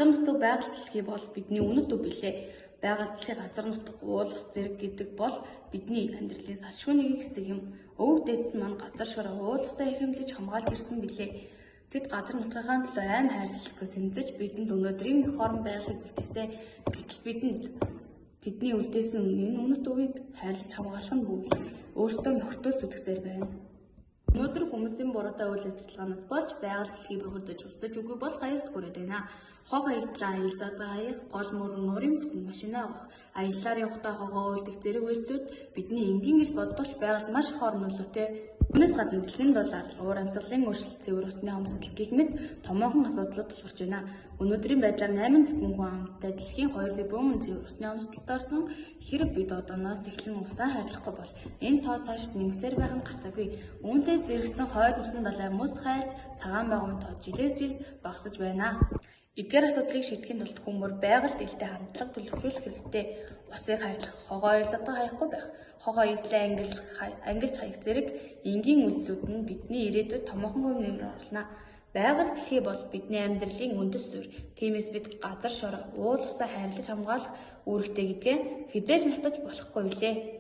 Газар нутаг байгаль дэлхий бол бидний үнэт төв билээ. Байгаль дэлхий газар нутаг уул ус зэрэг гэдэг бол бидний амьдралын салшгүй нэг хэсэг юм. Өвөг дээдс маань газар шороо уул усаа эрхэмлэж хамгаалж ирсэн билээ. Тэд газар нутгийнхаа төлөө аим хайрлалгүй тэмцэж бидэнд өнөөдрийн их орон байгалыг үлдээсэн. Гэтэл бидэнд тэдний үлдээсэн энэ үнэт төвийг хайрлаж хамгаалах нь бүгд өөртөө мохиртол зүтгэсээр байна. Өнөөдөр хүмүүсийн буруутай үйл ажиллагаанаас болж байгаль дэлхий бохирдож устдаж үгүй бол аюулт хүрээд байна. Хог хаягдлаа аялзаад хаях, гол мөрөн нуурын бүхэн машинаа авах, аяллаар явахдаа хогоо үлдэх зэрэг үйлдэлүүд бидний энгийн гэж боддогч байгальд маш их орон нөлөөтэй. Үүнээс гадна дэлхийн доллар, уур амьсгалын өөрчлөлт, цэвэр усны хомсдол гэх мэт томоохон асуудлууд тулгарч байна. Өнөөдрийн байдлаар 8 тэрбум хүн амтай дэлхийн 2 тэрбум цэвэр усны хомсдолд орсон. Хэрэв бид одооноос эхлэн усаа хайрлахгүй бол энэ тоо цаашид нэмэгцээр байх нь гарцаагүй. Үүнтэй зэрэгцэн хойд усан далай мус хайлт, цагаан байгуун тоо жилээс жилд багасж байна. Эдгээр асуудлыг шийдэхин тулд хүмүүс байгаль дэлхийд хандлага төлөвшүүлэх хэрэгтэй. Усыг хайрлах, хогоо аялзаатай хаяхгүй байх, хогоо эдлээ ангилж хаях зэрэг энгийн үйлдэлүүд нь бидний ирээдүйд томоохон хөв нэмэр оруулна. Байгаль дэлхий бол бидний амьдралын үндэс суурь. Тиймээс бид газар шороо, уул усаа хайрлаж хамгаалах үүрэгтэй гэдгээ хизээж мартаж болохгүй билээ.